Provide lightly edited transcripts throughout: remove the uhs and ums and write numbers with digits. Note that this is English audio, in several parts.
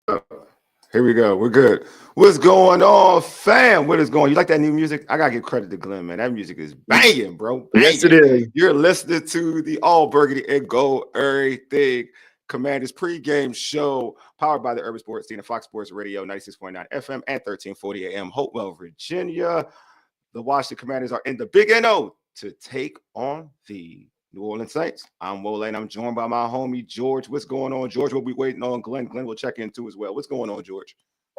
Here we go. We're good. What's going on, fam? What is going? You like that new music? I gotta give credit to Glenn, man. That music is banging, bro. Yes, it Banging. is. You're listening to the All Burgundy and Gold Everything Commanders pregame show, powered by the Urban Sports Team and Fox Sports Radio, 96.9 FM and 1340 AM, Hopewell, Virginia. The Washington Commanders are in the Big NO to take on the New Orleans Saints. I'm Wole, and I'm joined by my homie George. What's going on, George? We'll be waiting on Glenn. Glenn will check in too as well. What's going on, George?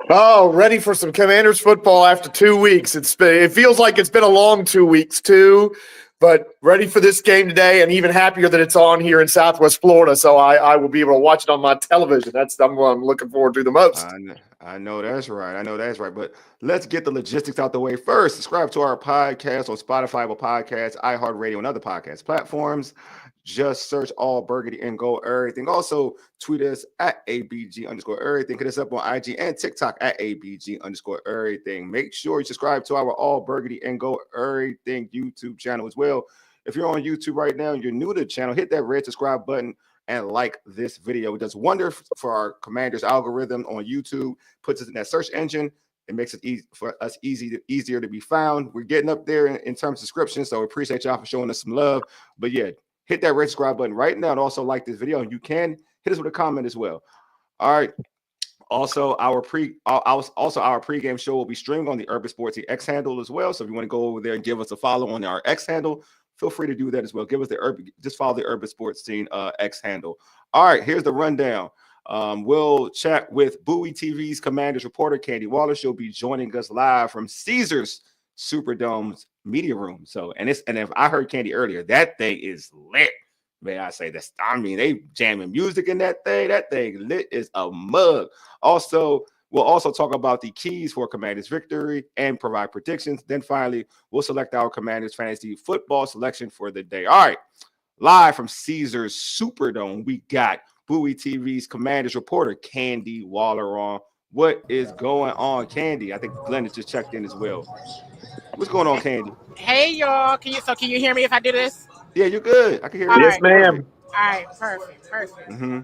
Oh, ready for some Commanders football after 2 weeks. It feels like it's been a long 2 weeks too, but ready for this game today, and even happier that it's on here in Southwest Florida, so I will be able to watch it on my television. That's what I'm looking forward to the most. I know that's right. I know that's right. But let's get the logistics out the way first. Subscribe to our podcast on Spotify, Apple Podcasts, iHeartRadio, and other podcast platforms. Just search All Burgundy and Go Everything. Also, tweet us at ABG_everything. Hit us up on IG and TikTok at ABG_everything. Make sure you subscribe to our All Burgundy and Go Everything YouTube channel as well. If you're on YouTube right now and you're new to the channel, hit that red subscribe button and like this video. It does wonders for our Commanders algorithm on YouTube. Puts us in that search engine. It makes it easy for us easier to be found. We're getting up there in terms of subscriptions, so we appreciate y'all for showing us some love. But yeah, hit that red subscribe button right now and also like this video. And you can hit us with a comment as well. All right. Also, our pregame show will be streamed on the Urban Sports X handle as well. So if you want to go over there and give us a follow on our X handle, feel free to do that as well. Give us just follow the Urban Sports Team X handle. All right, here's the rundown. We'll chat with Bowie TV's Commanders reporter Candi Waller. She'll be joining us live from Caesars Superdome's media room. So, and if I heard Candi earlier, that thing is lit. May I say that? I mean, they jamming music in that thing. That thing lit is a mug. Also, we'll also talk about the keys for Commanders victory and provide predictions. Then finally, we'll select our Commanders fantasy football selection for the day. All right, live from Caesars Superdome, we got Bowie TV's Commanders reporter Candi Waller on. What is going on, Candi? I think Glenn has just checked in as well. What's going on, Candi? Hey y'all, can you hear me if I do this? Yeah, you're good. I can hear All you. Yes, right, ma'am. all right, perfect. Mm-hmm.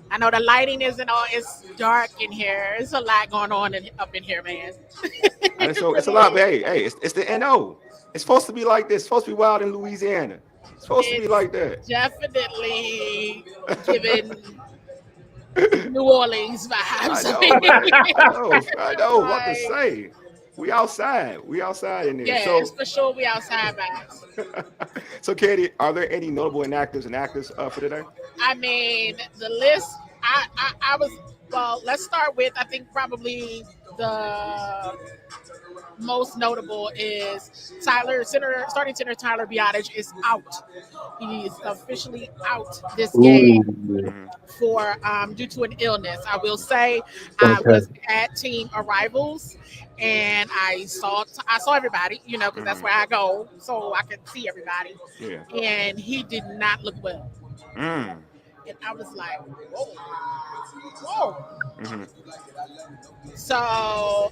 I know the lighting isn't all; it's dark in here. It's a lot going on up in here, man. So it's a lot, but hey, it's the NO. It's supposed to be like this. It's supposed to be wild in Louisiana. It's supposed to be It's like that. definitely giving New Orleans I vibes. know, man. I know. What to Like, say? We outside. We outside in there. yes, for sure, we outside vibes. So Katie, are there any notable inactives and actors for today? I mean, the list. I was well. Let's start with I think probably the most notable is starting center Tyler Biotic is out. He is officially out this game Ooh, Mhm. for due to an illness. I will say I okay. was at team arrivals and I saw everybody, because that's Mhm. where I go, so I could see everybody. Yeah. And he did not look well. Mm. And I was like, whoa, whoa. Mhm. So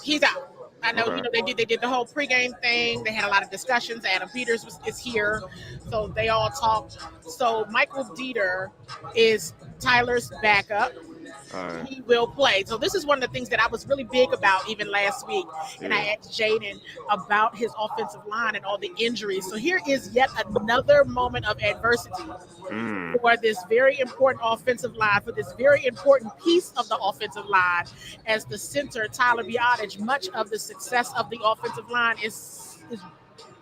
he's out. I know, Okay. they did the whole pregame thing. They had a lot of discussions. Adam Peters is here, so they all talked. So Michael Dieter is Tyler's backup. All right. He will play. So this is one of the things that I was really big about even last week. And Yeah. I asked Jaden about his offensive line and all the injuries. So here is yet another moment of adversity Mm. for this very important offensive line, for this very important piece of the offensive line. As the center, Tyler Biotic, much of the success of the offensive line is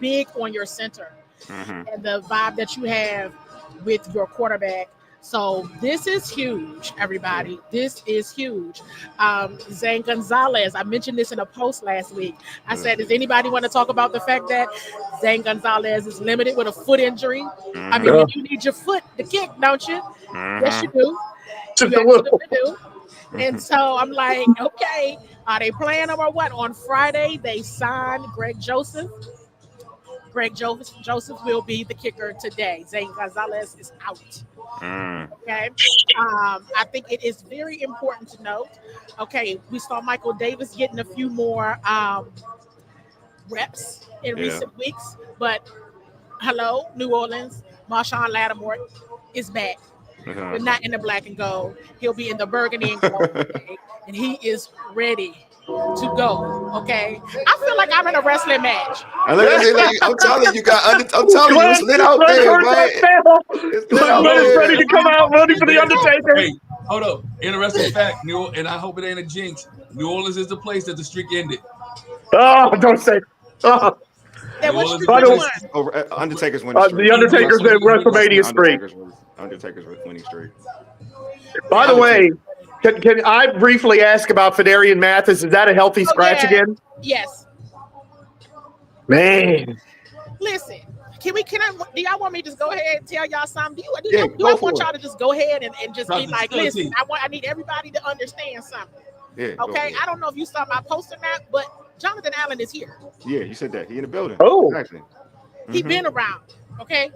big on your center Mhm. and the vibe that you have with your quarterback. So this is huge, Yeah. everybody. This is huge. Zane Gonzalez, I mentioned this in a post last week. I Yeah. said, does anybody want to talk about the fact that Zane Gonzalez is limited with a foot injury? I mean, Mhm. Yeah, you need your foot to kick, don't you? Yes, you Mhm. do. just You a little. absolutely do. And Mhm. so I'm like, okay, are they playing them or what? On Friday, they signed Greg Joseph. Greg Joseph will be the kicker today. Zane Gonzalez is out. Mm. Okay. I think it is very important to note. Okay, we saw Michael Davis getting a few more reps in Yeah. recent weeks, but hello, New Orleans, Marshawn Lattimore is back. but not in the black and gold. He'll be in the burgundy and gold, okay? And he is ready to go. Okay, I feel like I'm in a wrestling match. I'm telling you, it's lit out Glenn there, heard man. that bell. It's lit out Glenn is there. ready to come out, ready for the Undertaker. Hey, hold up. Interesting fact, and I hope it ain't a jinx. New Orleans is the place that the streak ended. Oh, don't say. Oh. That was By the way, Undertaker's winning streak. the Undertaker's WrestleMania streak. Undertaker's winning streak. By the way, can I briefly ask about Fedarian Mathis? Is that a healthy scratch again? Yes. Man. Listen, do y'all want me to just go ahead and tell y'all something? Do I want y'all to just go ahead and just be like, listen, I need everybody to understand something. Yeah. Okay. I don't know if you saw my post or not, but Jonathan Allen is here. Yeah, you said that. He in the building. Oh. Exactly. He been around. Okay.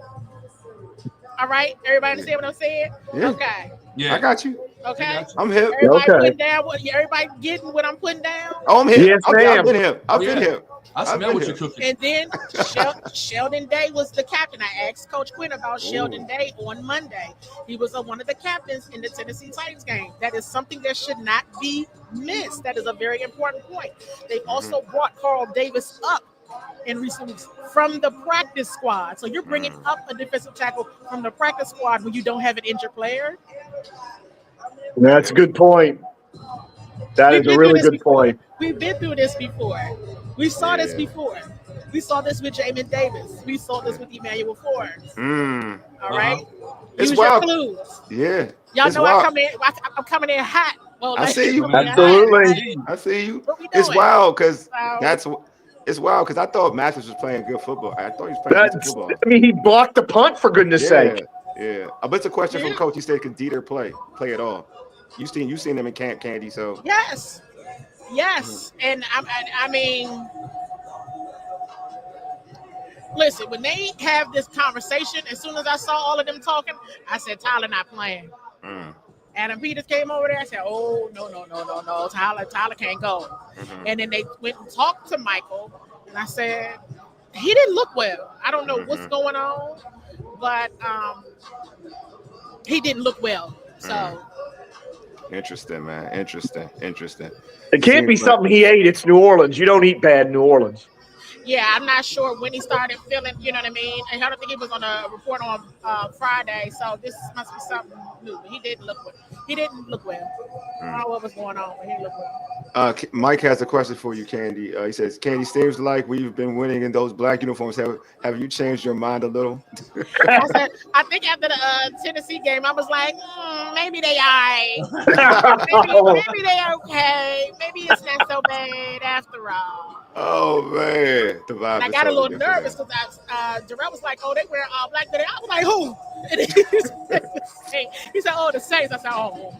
All right. Everybody understand what I'm saying? Yeah. Okay. Yeah. I got you. Okay. I'm hip. Everybody putting down everybody getting what I'm putting down. Oh, I'm hip. Yes, I've been hip. I've been hip. I smell what you're cooking. And then Sheldon Day was the captain. I asked Coach Quinn about Sheldon Day on Monday. He was one of the captains in the Tennessee Titans game. That is something that should not be missed. That is a very important point. They also brought Carl Davis up in recent weeks from the practice squad. So you're bringing up a defensive tackle from the practice squad when you don't have an injured player. That's a good point. That is a really good point. We've been through this before. We saw this before. We saw this with Jamin Davis. We saw this with Emmanuel Forbes. All right? It's Use wild. your clues. Yeah. Y'all know I'm coming in hot. Well, I see you. Absolutely. I see you. What we It's doing? wild because it's wild because I thought Mathis was playing good football. I thought he was playing good football. I mean, he blocked the punt for goodness sake. Yeah. But it's a question from Coach. He said, "Can Dieter play at all?" You seen him in camp, Candi. So yes, and I mean, listen. When they have this conversation, as soon as I saw all of them talking, I said, "Tyler not playing." Adam Peters came over there. I said, "Oh no, Tyler can't go." And then they went and talked to Michael, and I said, "He didn't look well. I don't know what's going on, but he didn't look well." So. Interesting, man. Interesting. It can't be something he ate. It's New Orleans. You don't eat bad in New Orleans. Yeah, I'm not sure when he started feeling, you know what I mean? I don't think he was on a report on Friday, so this must be something new. He didn't look well. I don't know what was going on, but he didn't look well. Mike has a question for you, Candi. He says, "Candi, seems like we've been winning in those black uniforms. Have you changed your mind a little?" I think after the Tennessee game, I was like, maybe they all right. Maybe they okay. Maybe it's not so bad after all. Oh man, the vibe. And I got a little nervous because Jarrell was like, "Oh, they wear all black today." I was like, "Who?" And he said, "Oh, the Saints." I said, "Oh."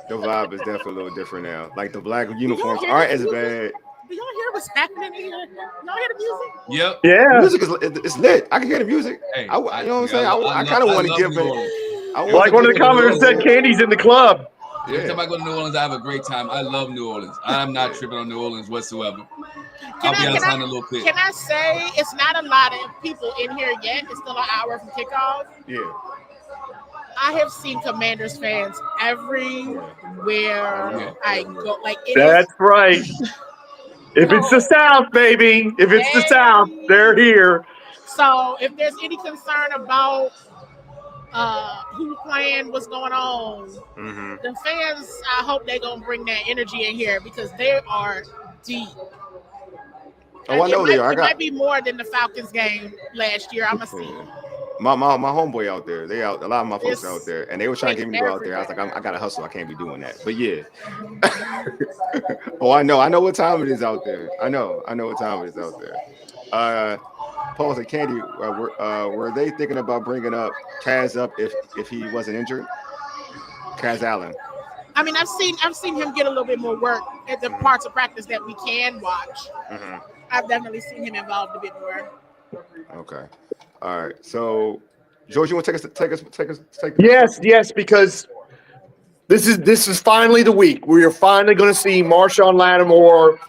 The vibe is definitely a little different now. Like the black uniforms aren't as bad. Do y'all hear what's happening in here? Y'all hear the music? Yep. Yeah. The music is lit. I can hear the music. Hey, you know what I'm saying? I kind of want to give it. Like one of the commenters said, Candy's in the club. Every time I go to New Orleans, I have a great time. I love New Orleans. I'm not tripping on New Orleans whatsoever. I'll be outside in a little bit. Can I say it's not a lot of people in here yet? It's still an hour from kickoff. Yeah. I have seen Commanders fans everywhere I go. Like That's right. If it's the South, baby. If it's the South, they're here. So if there's any concern about who playing, what's going on, the fans, I hope they're going to bring that energy in here because they are deep. Oh, I know they are. It might be more than the Falcons game last year. I'm going to see. My homeboy out there. They out. A lot of my folks out there, and they were trying to get me to go out there. I was like, I gotta hustle. I can't be doing that. But yeah. Oh, I know what time it is out there. I know what time it is out there. Paul and Candi, were they thinking about bringing up Kaz up if he wasn't injured? Kaz Allen. I mean, I've seen him get a little bit more work at the parts of practice that we can watch. I've definitely seen him involved a bit more. Okay. All right. So, George, you want to take us? Yes, because this is finally the week where you're finally going to see Marshawn Lattimore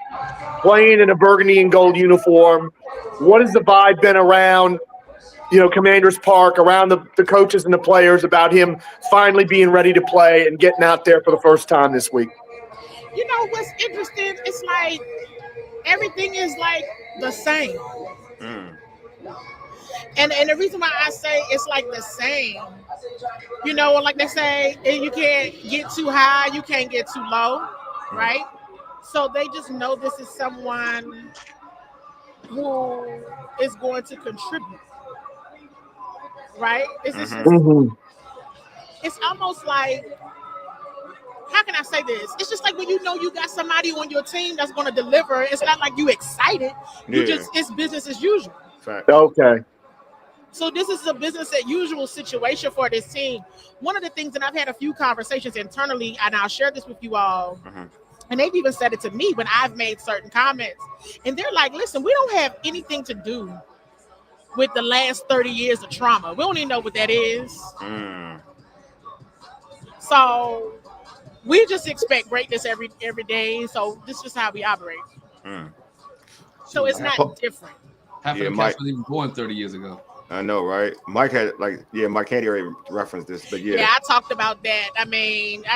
playing in a burgundy and gold uniform. What has the vibe been around? Commanders Park, around the coaches and the players about him finally being ready to play and getting out there for the first time this week? What's interesting? It's like everything is like the same. And the reason why I say it's like the same, like they say, you can't get too high, you can't get too low, right? So they just know this is someone who is going to contribute, right? It's almost like, how can I say this? It's just like when you got somebody on your team that's going to deliver. It's not like you excited. It's business as usual. Fact. Okay. So this is a business as usual situation for this team. One of the things, and I've had a few conversations internally, and I'll share this with you all, and they've even said it to me when I've made certain comments, and they're like, listen, we don't have anything to do with the last 30 years of trauma. We don't even know what that is. So we just expect greatness every day. So this is just how we operate. So it's not different. Half of the cast wasn't even born 30 years ago. I know, right? Mike had Mike Candi already referenced this, but yeah, I talked about that. I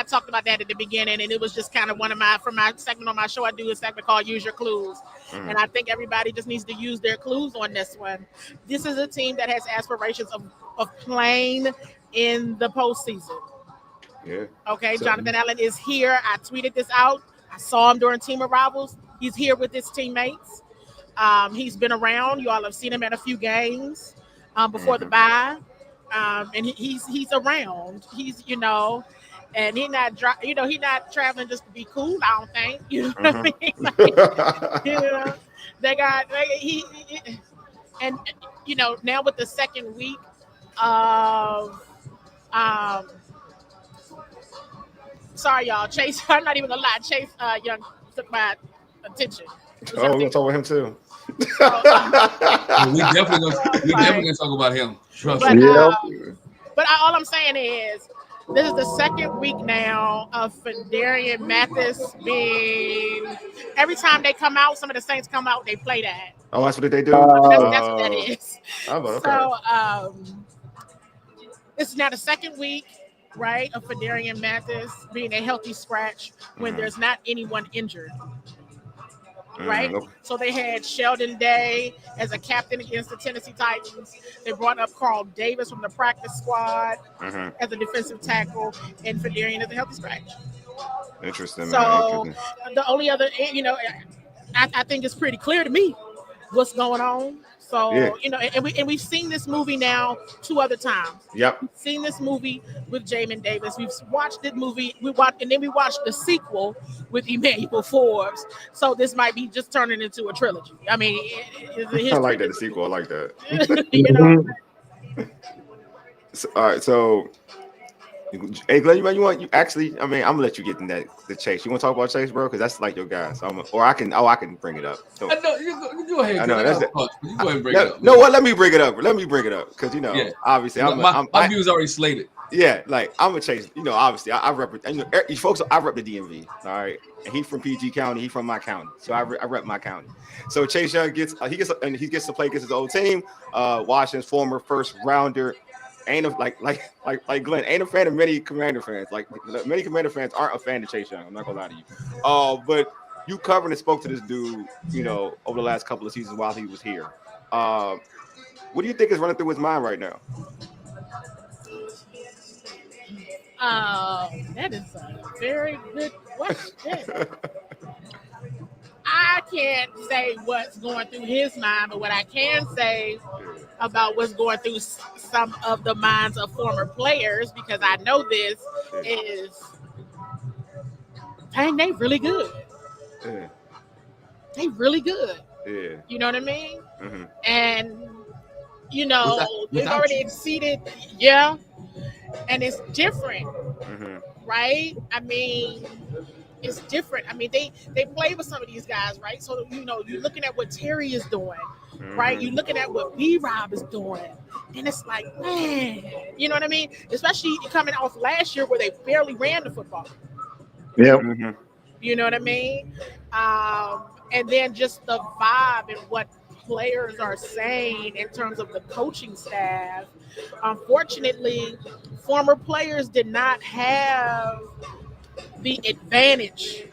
talked about that at the beginning, and it was just kind of from my segment on my show. I do a segment called "Use Your Clues," and I think everybody just needs to use their clues on this one. This is a team that has aspirations of playing in the postseason. Yeah. Okay, so, Jonathan Allen is here. I tweeted this out. I saw him during team arrivals. He's here with his teammates. He's been around. You all have seen him at a few games before the bye, and he's around. He's and he's not he's not traveling just to be cool. I don't think what I mean. Like, they got and now with the second week of sorry y'all, Chase. I'm not even gonna lie. Chase Young took my attention. We're gonna talk about him too. we definitely gonna talk about him. Trust me. But all I'm saying is, this is the second week now of Fedarian Mathis being. Every time they come out, some of the Saints come out, they play that. Oh, that's what they do. That's what that is. Okay. So this is now the second week, right, of Fedarian Mathis being a healthy scratch when there's not anyone injured. Right, so they had Sheldon Day as a captain against the Tennessee Titans. They brought up Carl Davis from the practice squad as a defensive tackle, and Fedarian as a healthy scratch. Interesting. So man. The only other, I think it's pretty clear to me what's going on. So and we've seen this movie now 2 other times. Yep. We've seen this movie with Jamin Davis. We've watched the movie. We watched the sequel with Emmanuel Forbes. So this might be just turning into a trilogy. I mean, I like that the sequel. I like that. All right, so. Hey, Glenn, I'm gonna let you get in the Chase. You want to talk about Chase, bro? Because that's like your guy. So I can bring it up. So, I know, you go ahead. I know that's you go ahead and bring it up. No, what? Let me bring it up. Because obviously, my view is already slated. Yeah, like I'm a Chase. Obviously, I represent. You folks, I rep the DMV. All right, and he's from PG County. He's from my county, so I rep my county. So Chase Young gets to play against his old team, Washington's former first rounder. Ain't a, like Glenn, ain't a fan of many Commander fans. Like many Commander fans aren't a fan of Chase Young. I'm not gonna lie to you. But you covered and spoke to this dude, over the last couple of seasons while he was here. What do you think is running through his mind right now? That is a very good question. I can't say what's going through his mind, but what I can say about what's going through some of the minds of former players, because I know this, is, dang, they really good. Yeah. They really good. Yeah. You know what I mean? Mm-hmm. And, they've already exceeded, and it's different, right? I mean, it's different. I mean, they play with some of these guys, right? So, you're looking at what Terry is doing, right? You're looking at what B-Rob is doing. And it's like, man, you know what I mean? Especially coming off last year where they barely ran the football. Yeah. You know what I mean? And then just the vibe and what players are saying in terms of the coaching staff, unfortunately, former players did not have the advantage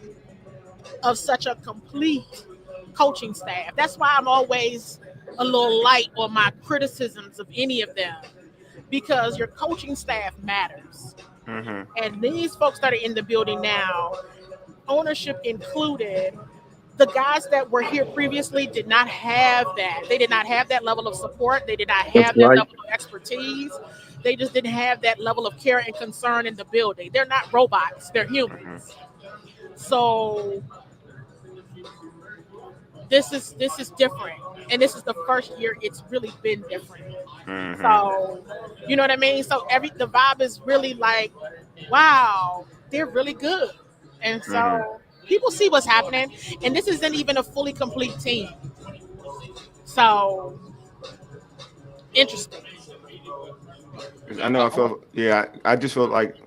of such a complete coaching staff. That's why I'm always a little light on my criticisms of any of them, because your coaching staff matters. Mm-hmm. And these folks that are in the building now, ownership included, the guys that were here previously did not have that. They did not have that level of support. They did not That's have that right. level of expertise. They just didn't have that level of care and concern in the building. They're not robots. They're humans. So this is different. And this is the first year it's really been different. Mm-hmm. So, you know what I mean? So the vibe is really like, wow, they're really good. And so people see what's happening. And this isn't even a fully complete team. So, interesting. I know. I feel. Yeah. I just feel like.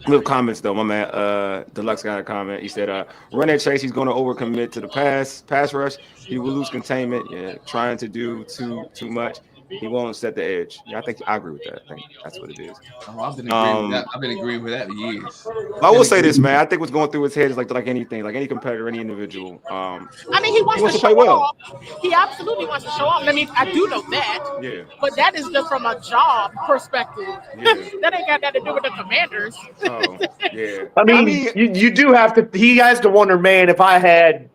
Little comments though. My man, Deluxe got a comment. He said, "Run at Chase. He's going to overcommit to the pass rush. He will lose containment. Yeah, trying to do too much. He won't set the edge." Yeah, I agree with that. I think that's what it is. Oh, I've been agreeing with that. I've been agreeing with that for years. I will say this, man. I think what's going through his head is like anything, like any competitor, any individual. I mean, he wants to play show well. off. He absolutely wants to show off. I mean, I do know that. Yeah. But that is just from a job perspective. Yeah. That ain't got nothing to do with the Commanders. Oh, yeah. I mean, you do have to. He has to wonder, man. If I had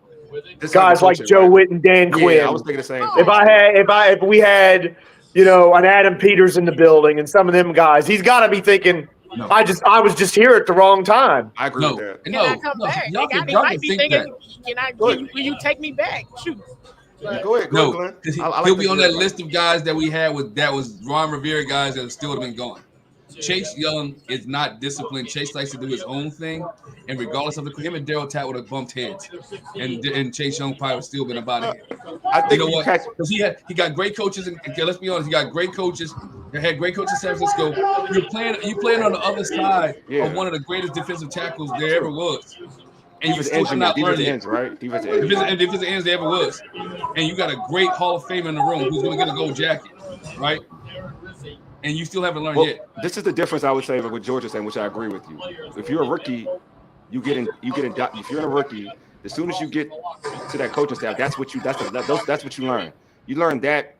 guys like Joe Witt and Dan Quinn, Yeah, I was thinking the same thing. If we had, an Adam Peters in the building and some of them guys, he's got to be thinking, No. I was just here at the wrong time. I agree with that. Can I come back? He might be thinking, will you take me back? Shoot. But, Go ahead, No, Glenn. because I like he'll be the on that Glenn. list of guys that we had that was Ron Rivera guys that still would have been gone. Chase Young is not disciplined. Chase likes to do his own thing, and regardless of him and Daryl Tatt would have bumped heads, and Chase Young probably would still been about it. I think You know what? Because he got great coaches, and let's be honest, he got great coaches. They had great coaches in San Francisco. You playing on the other side of one of the greatest defensive tackles there ever was, and you still cannot learn it. Ends, right? Defensive ends there ever was, and you got a great Hall of Famer in the room who's going to get a gold jacket, right? And you still haven't learned yet. This is the difference I would say with what George is saying, which I agree with you. If you're a rookie, you get in. If you're a rookie, as soon as you get to that coaching staff, that's what you learn. You learn that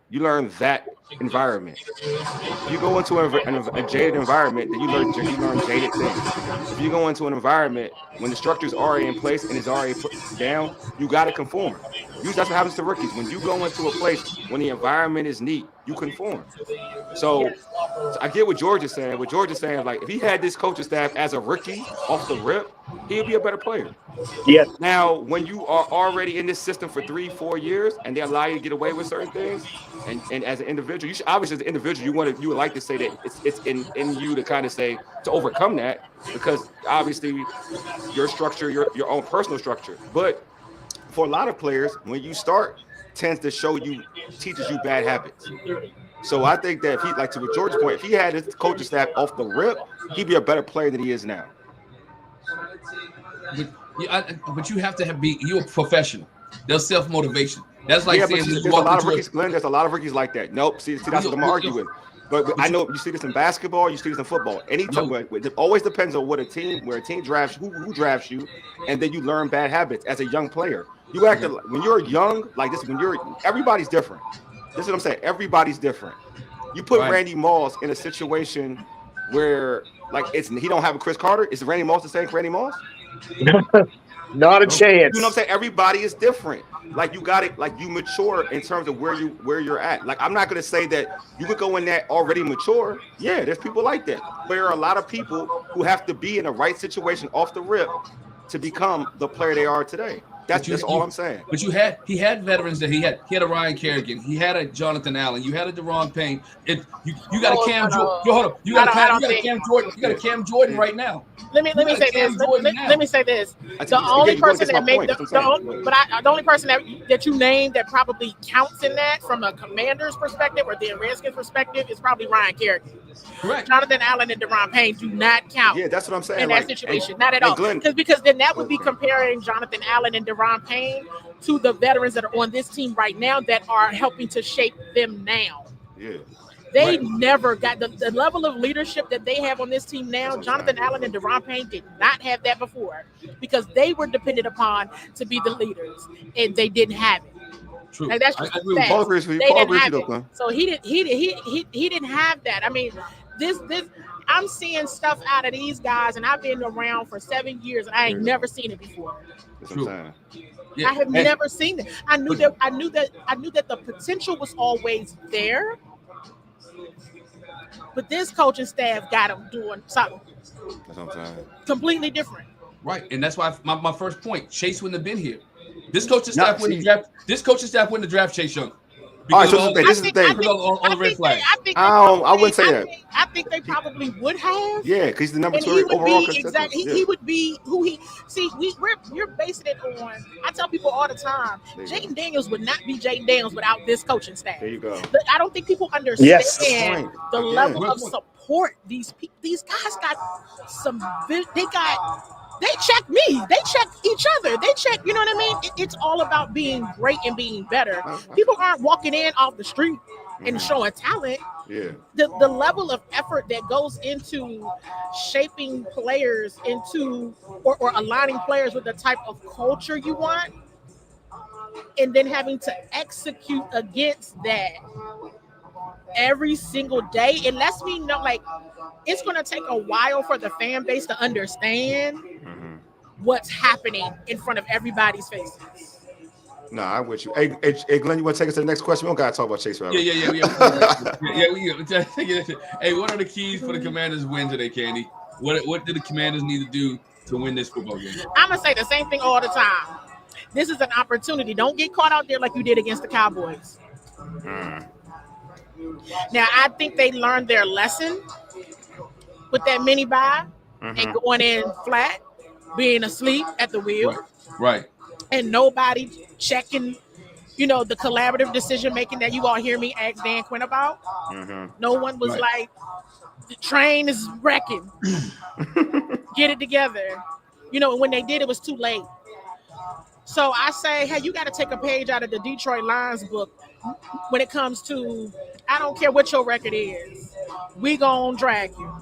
environment. If you go into a jaded environment, then you learn jaded things. If you go into an environment when the structure's already in place and it's already put down, you got to conform. Usually that's what happens to rookies. When you go into a place when the environment is neat, you conform. So I get what George is saying. What George is saying, like, if he had this coaching staff as a rookie off the rip, he'd be a better player. Yeah. Now, when you are already in this system for 3-4 years and they allow you to get away with certain things, and as an individual, you should obviously as an individual, you would like to say that it's in you to kind of say to overcome that, because obviously your structure, your own personal structure. But for a lot of players, when you start, tends to teaches you bad habits. So I think that if he, like to George's point, if he had his coaching staff off the rip, he'd be a better player than he is now. But you have to you're a professional. There's self-motivation. That's like saying there's a lot of rookies, Glenn. There's a lot of rookies like that. Nope. See, that's what I'm arguing. But I know you see this in basketball, you see this in football. Anytime, it always depends on where a team drafts, who drafts you, and then you learn bad habits as a young player. You act when you're young like this. Everybody's different. This is what I'm saying. Everybody's different. You put Randy Moss in a situation where he don't have a Chris Carter. Is Randy Moss the same Randy Moss? Not a chance. You know what I'm saying? Everybody is different. Like you got it. Like you mature in terms of where you're at. Like I'm not gonna say that you could go in that already mature. Yeah, there's people like that. But there are a lot of people who have to be in the right situation off the rip to become the player they are today. That's all I'm saying. But he had veterans that he had a Ryan Kerrigan, he had a Jonathan Allen, you had a Deron Payne. You got a Cam Jordan. Hold up. You got a Cam Jordan right now. Let me say this. Let me say this. The only person that made the only person that you named that probably counts in that from a Commander's perspective or the Redskins perspective is probably Ryan Kerrigan. Correct. Jonathan Allen and Deron Payne do not count. Yeah, that's what I'm saying. In that situation, not at all. Because then that would be comparing Jonathan Allen and Deron Deron Payne to the veterans that are on this team right now that are helping to shape them now. Yeah. They Right. never got the level of leadership that they have on this team now. Jonathan Allen and Deron Payne did not have that before because they were depended upon to be the leaders, and they didn't have it. True. Like that's I just agree with fact. Paul agrees with you. They Paul didn't agrees have with it. you, though. So he didn't have that. I mean, this I'm seeing stuff out of these guys, and I've been around for 7 years, and I ain't never seen it before. That's what I'm saying. Yeah. I have never seen it. I knew that the potential was always there, but this coaching staff got them doing something That's what I'm saying. completely different. Right, and that's why my first point: Chase wouldn't have been here. This coaching staff Nah, wouldn't see- draft. This coaching staff wouldn't have draft Chase Young. All right, Because so of this is the thing. because of all the red flags. I wouldn't say that. I think they probably would have. Yeah, because he's the number And 2 he would overall. be exactly. He would be who he. See, you're basing it on. I tell people all the time, There you Jaden Daniels would not be Jaden Daniels without this coaching staff. There you go. But I don't think people understand Yes. Good point. the Again. level Good of point. support these guys got. They check me. They check each other. They check. You know what I mean? It's all about being great and being better. People aren't walking in off the street and showing talent. Yeah. The level of effort that goes into shaping players into or aligning players with the type of culture you want, and then having to execute against that every single day, it lets me know like it's going to take a while for the fan base to understand what's happening in front of everybody's faces. No, I'm with you. Hey, Glenn, you want to take us to the next question? We don't got to talk about Chase forever. Yeah. Hey, what are the keys for the Commanders' win today, Candi? What do the Commanders need to do to win this football game? I'm going to say the same thing all the time. This is an opportunity. Don't get caught out there like you did against the Cowboys. Now, I think they learned their lesson with that mini bye and going in flat, being asleep at the wheel. Right. And nobody checking, the collaborative decision making that you all hear me ask Dan Quinn about. No one was like, the train is wrecking. Get it together. And when they did, it was too late. So I say, hey, you got to take a page out of the Detroit Lions book when it comes to, I don't care what your record is. We gonna drag you.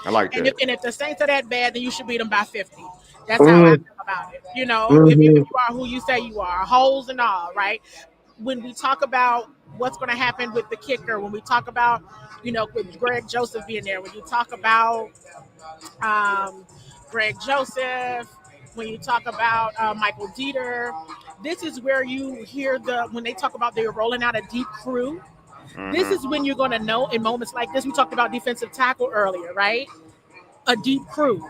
I like that. And if the Saints are that bad, then you should beat them by 50. That's how I feel about it. If you are who you say you are, holes and all, right? When we talk about what's going to happen with the kicker, when we talk about, with Greg Joseph being there, when you talk about Greg Joseph, when you talk about Michael Dieter, this is where you hear when they talk about they're rolling out a deep crew. This is when you're going to know in moments like this. We talked about defensive tackle earlier, right? A deep crew,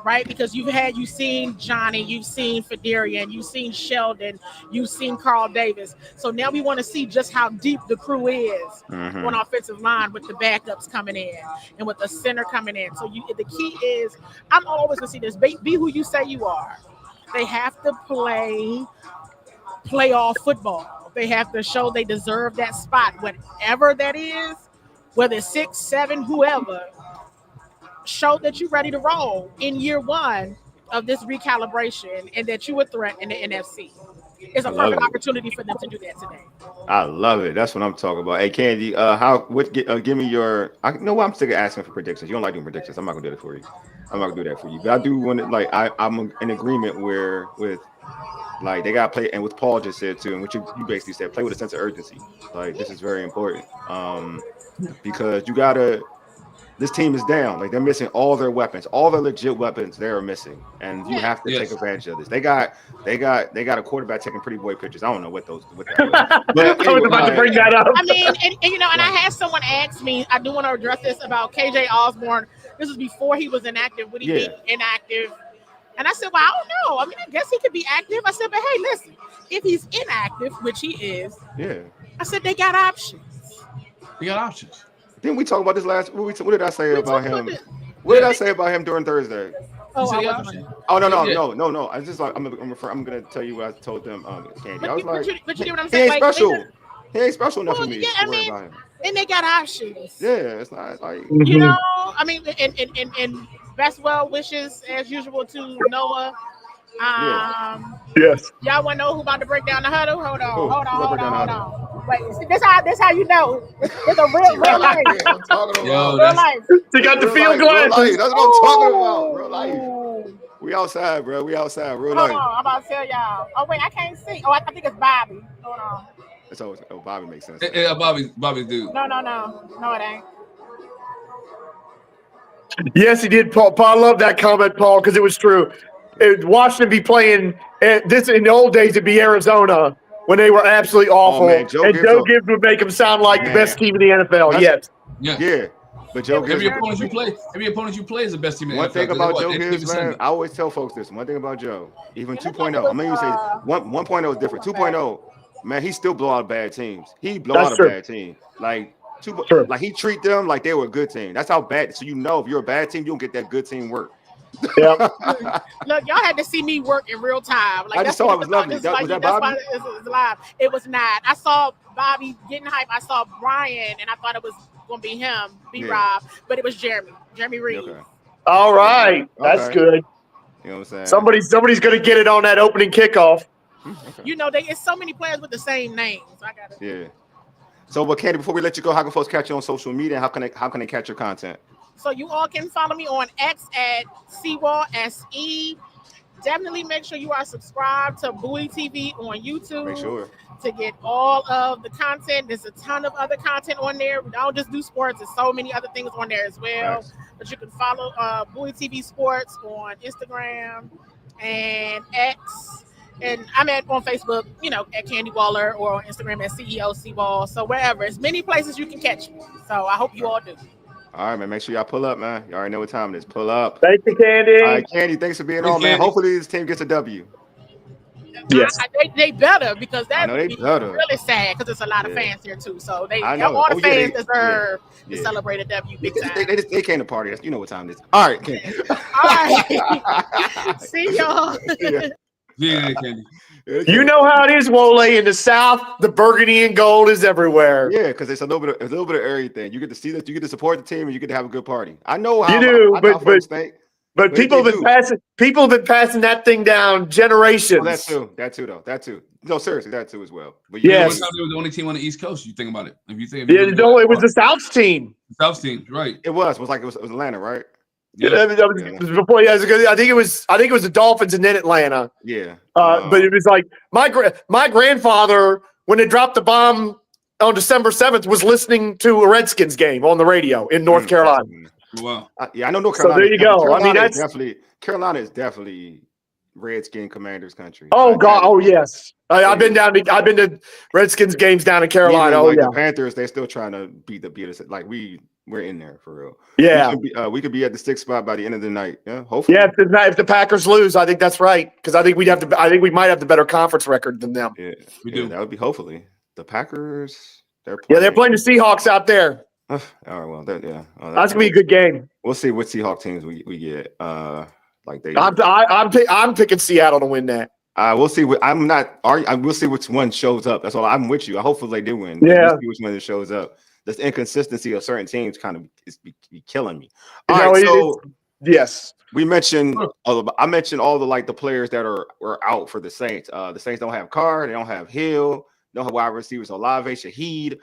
right? Because you've seen Johnny, you've seen Federian, you've seen Sheldon, you've seen Carl Davis. So now we want to see just how deep the crew is on offensive line with the backups coming in and with the center coming in. So the key is, I'm always going to see this, be who you say you are. They have to play playoff football. They have to show they deserve that spot, whatever that is, whether it's 6, 7, whoever. Show that you're ready to roll in year one of this recalibration and that you a threat in the NFC. It's a perfect opportunity for them to do that today. I love it. That's what I'm talking about. Hey, Candi, give me your. I'm sick of asking for predictions. You don't like doing predictions. I'm not gonna do that for you. I'm not gonna do that for you. But I do want to I'm in agreement with they got to play, and what Paul just said too, and what you basically said, play with a sense of urgency. This is very important because you gotta. This team is down. They're missing all their weapons, all their legit weapons. They are missing, and you have to take advantage of this. They got a quarterback taking pretty boy pictures. I don't know what that was. I was about to bring that up. I mean, and I had someone ask me. I do want to address this about KJ Osborne. This was before he was inactive. Would he be inactive? And I said, well, I don't know. I mean, I guess he could be active. I said, but hey, listen, if he's inactive, which he is, I said they got options. They got options. Didn't we talk about this last? What did I say about him? What did I say about him during Thursday? No. I just I'm gonna tell you what I told them, Candi. I was but you get what I'm he saying? ain't special. He ain't special enough for me. Yeah, I mean, and they got options. Yeah, it's not like I mean, and best well wishes as usual to Noah. Yes. Y'all want to know who about to break down the huddle? Hold Who? on. Who gonna break down the huddle? Wait, see, this how you know. It's a real life. I'm talking Yo, about. Real life. They got the Real field life, glasses. That's what I'm talking about. Real life. Ooh. We outside, bro. We outside. Real Hold life. on, I'm about to tell y'all. Oh wait, I can't see. Oh, I think it's Bobby. Hold on. That's always. Oh, Bobby makes sense. Bobby's dude. No, it ain't. Yes, he did, Paul. I love that comment, Paul, because it was true. Washington be playing this in the old days. It'd be Arizona when they were absolutely awful, man, Joe and Gibbs Joe Gibbs would make them sound like the best team in the NFL. Yes. Yeah. But Joe Gibbs. Every opponent you play is the best team in the One NFL. thing about Joe They Gibbs, send man, it. I always tell folks this. One thing about Joe, even It looked 2.0. like it was, I'm gonna say 1.0 is different. 2.0, man, he still blow out bad teams. He blow That's out a true. bad team. Like True. like he treat them like they were a good team. That's how bad. So you know if you're a bad team, you don't get that good team work. Yeah. Look, y'all had to see me work in real time. Like I just saw it was lovely. Was that Bobby? It's live. It was not. I saw Bobby getting hype. I saw Brian, and I thought it was gonna be him, Rob, but it was Jeremy Reed. Okay. All right. That's good. You know what I'm saying? Somebody's going to get it on that opening kickoff. Okay. You know, it's so many players with the same names. I got it. Yeah. So, but Candi, before we let you go, how can folks catch you on social media? How can they catch your content? So you all can follow me on X at CWall SE. Definitely make sure you are subscribed to Bowie TV on YouTube. Make sure to get all of the content. There's a ton of other content on there. We don't just do sports. There's so many other things on there as well. Nice. But you can follow Bowie TV Sports on Instagram and X. And I'm on Facebook, at Candi Waller, or on Instagram at CEO CWall. So wherever. There's many places you can catch me. So I hope you all do. All right, man. Make sure y'all pull up, man. You already know what time it is. Pull up. Thank you, Candi. All right, Candi, thanks for being on, man. Hopefully this team gets a W. Yes. They better, because that would be better. really sad, because there's a lot of fans here too. So all the fans deserve to celebrate a W big time. They came to party. You know what time it is. All right, Candi. All right. See y'all. Yeah, Candi. You know how it is, Wole. In the South, the burgundy and gold is everywhere. Yeah, because it's a little bit of everything. You get to see that, you get to support the team, and you get to have a good party. I know how you do, I know how folks think. But people have been passing that thing down generations. Oh, that too. No, seriously, that too as well. But yes, it was the only team on the East Coast. You think about it. If you think, it was the South's team. South's team, right? It was Atlanta, right? Yeah. Before, I think it was the Dolphins and then Atlanta. Yeah. But it was like my grandfather, when they dropped the bomb on December 7th, was listening to a Redskins game on the radio in North Carolina. Wow. I know North Carolina. So there you go. Carolina is definitely Redskin Commanders country. Oh God! Oh yes. I've been to Redskins games down in Carolina. The Panthers, they're still trying to beat us. Like we're in there for real. Yeah. We could be at the 6th spot by the end of the night. Yeah, hopefully. Yeah, if the Packers lose, I think that's right, because I think we might have the better conference record than them. Yeah, we do. That would be hopefully the Packers. They're playing the Seahawks out there. All right, well, that's gonna be a good game. We'll see what Seahawks teams we get. I'm picking Seattle to win that. We'll see. We'll see which one shows up. That's all. I'm with you. Hopefully they do win. Yeah. We'll see which one shows up. This inconsistency of certain teams kind of is be killing me. All right, so yes, we mentioned. I mentioned all the players that are out for the Saints. The Saints don't have Carr. They don't have Hill. Don't have wide receivers. Olave, Shaheed.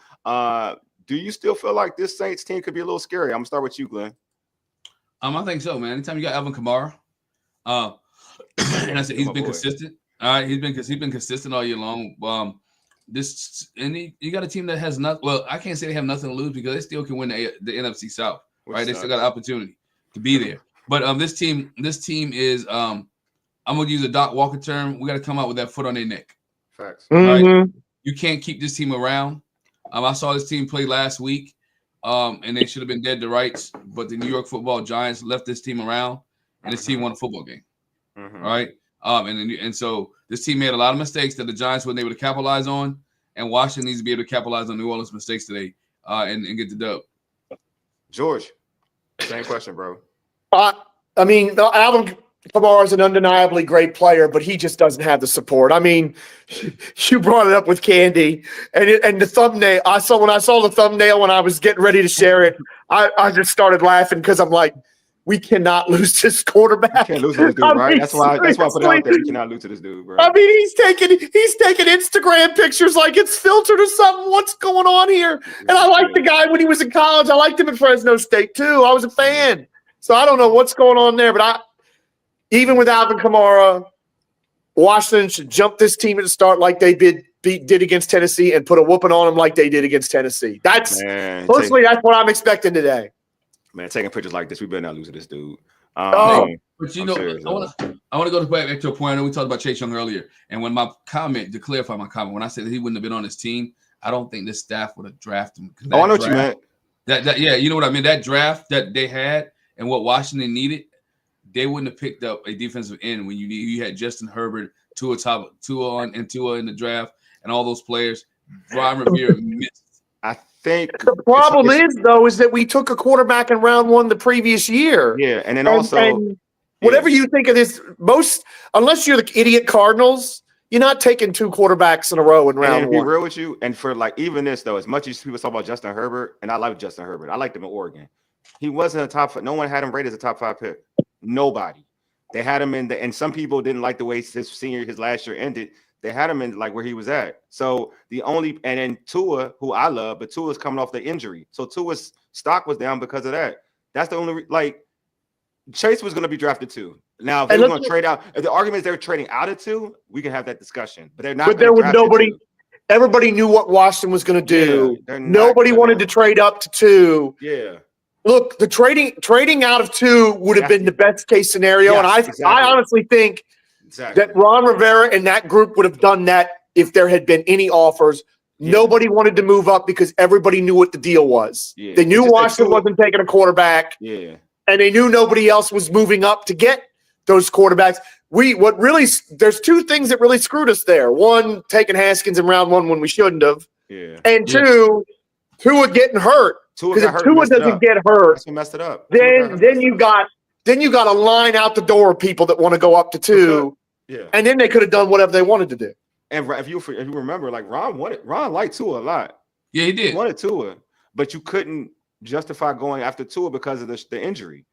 Do you still feel like this Saints team could be a little scary? I'm gonna start with you, Glenn. I think so, man. Anytime you got Alvin Kamara, and I said he's been consistent. All right, he's been consistent all year long. You got a team that has nothing. Well, I can't say they have nothing to lose, because they still can win the NFC South, right? They still got an opportunity to be there. But this team is I'm gonna use a Doc Walker term. We got to come out with that foot on their neck. Facts. Mm-hmm. Right? You can't keep this team around. I saw this team play last week, and they should have been dead to rights. But the New York Football Giants left this team around, and this team won a football game. Mm-hmm. Right? And so this team made a lot of mistakes that the Giants weren't able to capitalize on, and Washington needs to be able to capitalize on New Orleans' mistakes today, and get the dub. George, same question, bro. Alvin Kamara is an undeniably great player, but he just doesn't have the support. I mean, you brought it up with Candi, and the thumbnail. When I saw the thumbnail when I was getting ready to share it, I just started laughing, because I'm like, we cannot lose this quarterback. You can't lose to this dude, I right? mean, That's why I put it out there. seriously. You cannot lose to this dude, bro. I mean, he's taking Instagram pictures like it's filtered or something. What's going on here? And I liked the guy when he was in college. I liked him at Fresno State too. I was a fan. So I don't know what's going on there, but even with Alvin Kamara, Washington should jump this team at the start like they did against Tennessee and put a whooping on them like they did against Tennessee. That's personally that's what I'm expecting today. Man, taking pictures like this, we better not lose to this dude. Oh. But you know, I want to go back to a point. I know we talked about Chase Young earlier, and when my comment, to clarify my comment, when I said that he wouldn't have been on his team, I don't think this staff would have drafted him. I know what you meant. Yeah, you know what I mean. That draft that they had and what Washington needed, they wouldn't have picked up a defensive end when you had Justin Herbert, Tua in the draft, and all those players. Ron Rivera missed. I think the problem is that we took a quarterback in round 1 the previous year. Yeah, and then also whatever you think of this, unless you're the idiot Cardinals, you're not taking 2 quarterbacks in a row in round 1. To be real with you, and for like even this though, as much as people talk about Justin Herbert, and I like Justin Herbert, I liked him in Oregon. He wasn't a top 5. No one had him rated as a top 5 pick. Nobody. They had him and some people didn't like the way his last year ended. They had him in like where he was at. So and then Tua, who I love, but Tua's coming off the injury. So Tua's stock was down because of that. That's the only Chase was going to be drafted 2. Now, if they were going to trade out, if the argument is they're trading out of 2, we can have that discussion. But they're not. But there was nobody. Everybody knew what Washington was going to do. Yeah, nobody wanted to trade up to 2. Yeah. Look, the trading out of 2 would have been the best case scenario, and I honestly think that Ron Rivera and that group would have done that if there had been any offers. Yeah. Nobody wanted to move up because everybody knew what the deal was. Yeah. They knew Washington wasn't taking a quarterback. Yeah. And they knew nobody else was moving up to get those quarterbacks. There's 2 things that really screwed us there. 1, taking Haskins in round 1 when we shouldn't have. Yeah. And 2, Tua getting hurt. Because if Tua doesn't get hurt, that's what messed it up. Then you got a line out the door of people that want to go up to 2. Yeah. And then they could have done whatever they wanted to do. And if you remember, like Ron liked Tua a lot. Yeah, he did. He wanted Tua, but you couldn't justify going after Tua because of the injury.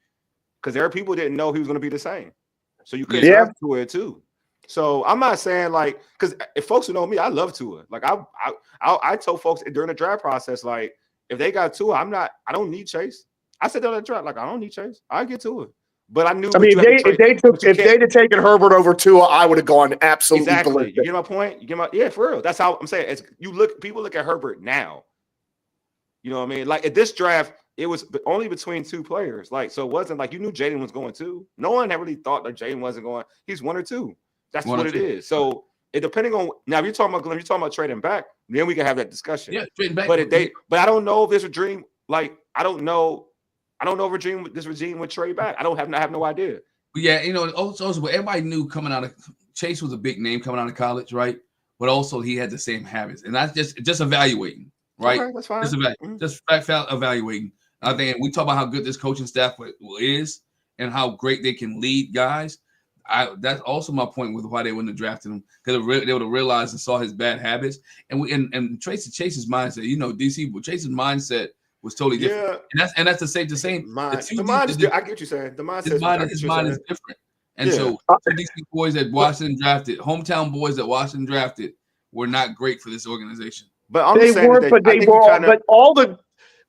Because there are people who didn't know he was going to be the same. So you couldn't draft Tua too. So I'm not saying because if folks who know me, I love Tua. Like I told folks during the draft process, like if they got Tua, I don't need Chase. I said that at the draft, like I don't need Chase. I get Tua. But I knew. I mean, if they'd have taken Herbert over Tua, I would have gone absolutely. Exactly. You get my point. For real. That's how I'm saying. People look at Herbert now. You know what I mean? Like at this draft, it was only between 2 players. Like so, it wasn't like you knew Jaden was going 2. No one had really thought that Jaden wasn't going. He's 1 or 2. That's what it is. So it depending on now. If you're talking about Glenn, you're talking about trading back. Then we can have that discussion. Yeah, trading back. But I don't know if there's a dream. Like I don't know if this regime would trade back. I have no idea. But yeah, also everybody knew coming out of Chase was a big name coming out of college, right? But also he had the same habits, and that's just evaluating, right? Okay, that's fine. Just evaluating. I think we talk about how good this coaching staff is and how great they can lead guys. That's also my point with why they wouldn't have drafted him, because they would have realized and saw his bad habits. And Chase's mindset, DC, Chase's mindset was totally different. Yeah. And that's the same. I get what you're saying. The mindset. His mind is different. And so DC boys that Washington drafted, hometown boys that Washington drafted, were not great for this organization. But I'm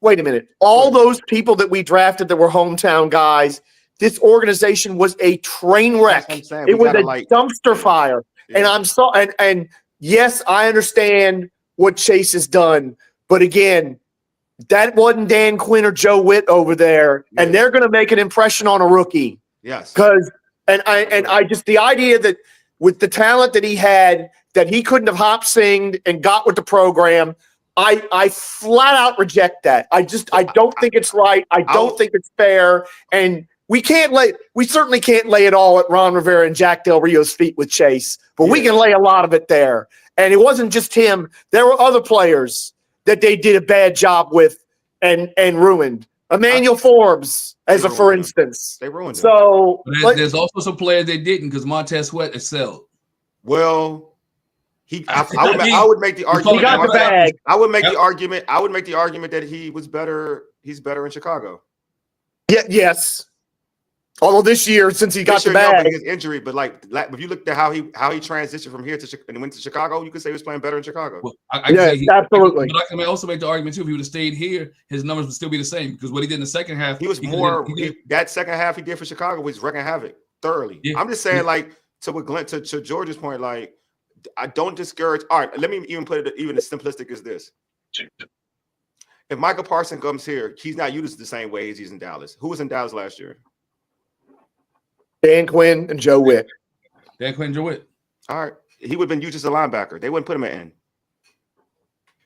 wait a minute. All those people that we drafted that were hometown guys, this organization was a train wreck. It was a dumpster fire. Yeah. And yes, I understand what Chase has done, but again, that wasn't Dan Quinn or Joe Witt over there, and they're going to make an impression on a rookie. Yes. Because I just the idea that with the talent that he had, that he couldn't have hop-singed and got with the program, I flat out reject that. I don't think it's right. I don't think it's fair, and we certainly can't lay it all at Ron Rivera and Jack Del Rio's feet with Chase, but we can lay a lot of it there. And it wasn't just him. There were other players that they did a bad job with and ruined. Emmanuel Forbes, for instance. They ruined him. So there's also some players they didn't, because Montez Sweat excelled. Well, I would make the argument. He got the bag. I would make the argument. that he was better. He's better in Chicago. Yeah. Yes. Although this year, since he got This the year, no, bag, but his injury. But like if you looked at how he transitioned from here to and went to Chicago, you could say he was playing better in Chicago. Well, I can say absolutely. But I can also make the argument too. If he would have stayed here, his numbers would still be the same because what he did in the second half, He was that second half he did for Chicago was wrecking havoc thoroughly. Yeah. I'm just saying, like to what Glenn to George's point, like I don't discourage. All right, let me even put it even as simplistic as this. If Michael Parsons comes here, he's not used the same way as he's in Dallas. Who was in Dallas last year? Dan Quinn and Joe Witt. Dan Quinn and Joe Witt. All right. He would have been used as a linebacker. They wouldn't put him at end.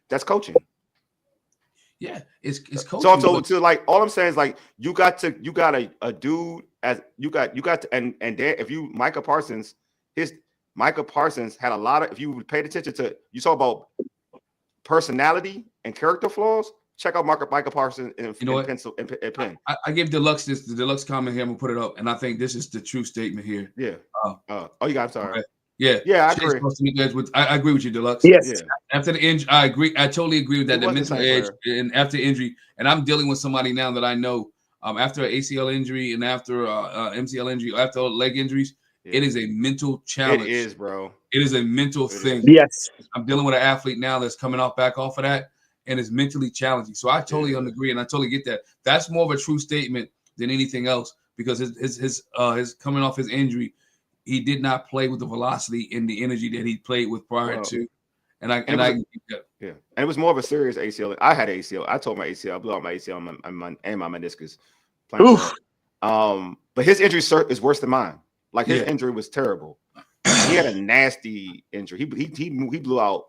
That's coaching. Yeah, it's coaching. So like all I'm saying is like you got a dude as you got to and Dan, if you Micah Parsons had a lot of, if you paid attention to, you saw about personality and character flaws. Check out Micah Parsons in pencil and pen. I gave Deluxe the Deluxe comment here. I'm gonna put it up, and I think this is the true statement here. Yeah. You got. I'm sorry. Okay. Yeah. Yeah, I agree. I agree with you, Deluxe. Yes. Yeah. After the injury, I agree. I totally agree with that. The mental edge, and after injury, and I'm dealing with somebody now that I know. After an ACL injury and after MCL injury, after leg injuries, it is a mental challenge. It is, bro. It is a mental thing. Yes. I'm dealing with an athlete now that's coming back off of that. And it's mentally challenging. So I totally agree, and I totally get that. That's more of a true statement than anything else because his coming off his injury, he did not play with the velocity and the energy that he played with prior to. And and it was more of a serious ACL. I had ACL. I told my ACL, I blew out my ACL and my meniscus. But his injury is worse than mine. Like his injury was terrible. He had a nasty injury. He blew out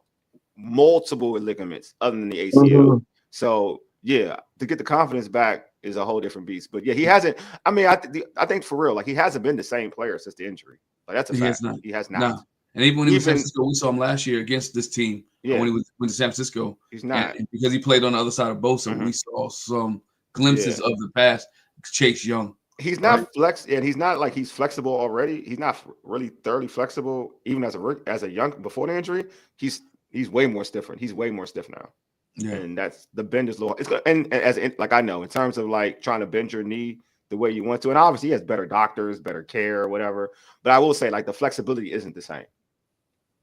multiple ligaments other than the ACL. Mm-hmm. So to get the confidence back is a whole different beast. But he hasn't. I mean, I think for real, like he hasn't been the same player since the injury. Like that's a fact. He has not. No. And even when he was in San Francisco, we saw him last year against this team. Yeah. When he went to San Francisco, he's not and because he played on the other side of Bosa. We saw some glimpses of the past. Chase Young. He's not and he's not like he's flexible already. He's not really thoroughly flexible, even as a young before the injury. He's way more stiff. He's way more stiff now. Yeah. And that's the bend is low. It's good. And like I know, in terms of like trying to bend your knee the way you want to, and obviously he has better doctors, better care, whatever. But I will say like the flexibility isn't the same.